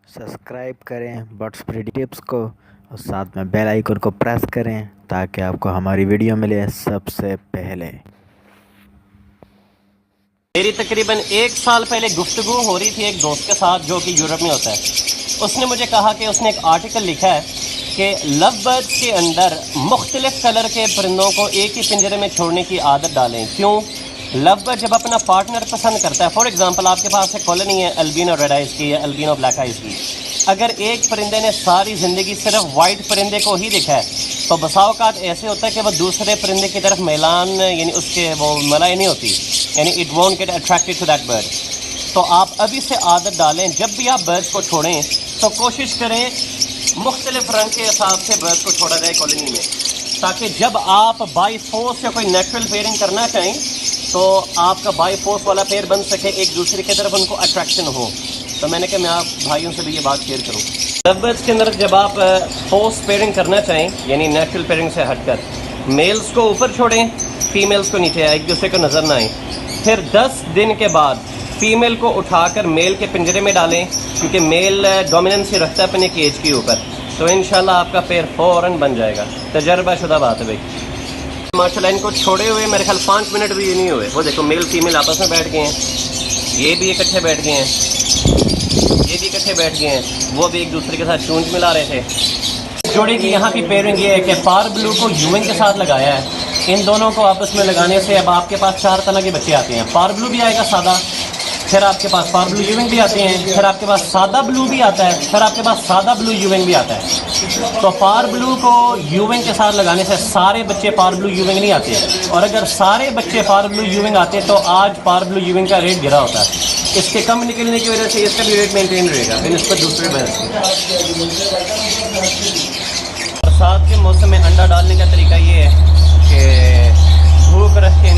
Subscribe करें birds pretty tips को और साथ में बेल आइकन को प्रेस करें ताकि आपको हमारी वीडियो मिले सबसे पहले। मेरी तकरीबन 1 साल पहले गुफ्तगू हो रही थी एक दोस्त के साथ जो कि यूरोप में होता है। उसने मुझे कहा कि उसने एक आर्टिकल लिखा है कि लव बर्ड्स के अंदर मुख्तलिफ कलर के परिंदों को एक ही पिंजरे में छोड़ने की आदत डालें। क्यों? लव बर्ड जब अपना पार्टनर पसंद करता है, फॉर एग्जांपल आपके पास एक कॉलोनी है अल्बिनो रेड आइज की या अल्बिनो ब्लैक आइज की, अगर एक परिंदे ने सारी ज़िंदगी सिर्फ वाइट परिंदे को ही देखा है तो बसाओकात ऐसे होता है कि वह दूसरे परिंदे की तरफ मैलान यानी उसके वो मलाई नहीं होती, यानी it won't get attracted to that bird. तो आप अभी से आदत डालें, जब भी आप बर्ड्स को छोड़ें तो कोशिश करें मुख्तलिफ रंग के हिसाब से बर्ड्स को छोड़ा जाए कॉलोनी में, ताकि जब आप बाई फोर्स या कोई नेचुरल पेयरिंग करना चाहें तो आपका बाई फोर्स वाला पेयर बन सके, एक दूसरे की तरफ उनको अट्रैक्शन हो। तो मैंने कहा मैं आप भाइयों से भी ये बात शेयर करूँ। लव बर्ड्स के अंदर जब आप फोर्स पेयरिंग करना चाहें यानी नेचुरल पेयरिंग से हटकर, मेल्स को ऊपर छोड़ें, फीमेल्स को नीचे, एक दूसरे को नज़र ना आए। फिर 10 दिन के बाद फीमेल को उठाकर मेल के पिंजरे में डालें, क्योंकि मेल डोमिनेंसी रखता है अपने केज के ऊपर, तो इंशाल्लाह आपका पेयर फ़ौरन बन जाएगा। तजर्बाशुदा बात है भाई। माशाल्लाह इनको छोड़े हुए मेरे ख्याल 5 मिनट भी नहीं हुए। वो देखो मेल फीमेल आपस में बैठ गए हैं, ये भी इकट्ठे बैठ गए हैं, ये भी इकट्ठे बैठ गए हैं, वो भी एक दूसरे के साथ चूंच मिला रहे थे। जोड़े की यहाँ की पेयरिंग ये है कि पार ब्लू को यूविंग के साथ लगाया है। इन दोनों को आपस में लगाने से अब आपके पास 4 तरह के बच्चे आते हैं। पार ब्लू भी आएगा सादा, फिर आपके पास पार ब्लू यूविंग भी आते हैं, फिर आपके पास सादा ब्लू भी आता है, फिर आपके पास सादा ब्लू यूविंग भी आता है। तो पार ब्लू को यूविंग के साथ लगाने से सारे बच्चे पार ब्लू यूविंग नहीं आते हैं, और अगर सारे बच्चे पार ब्लू यूविंग आते तो आज पार ब्लू यूविंग का रेट गिरा होता है। इसके कम निकलने की वजह से इसका भी रेट मेंटेन रहेगा बिनिस्बत दूसरे बर्ड्स। बरसात के मौसम में अंडा डालने का तरीका ये है कि धूप रख के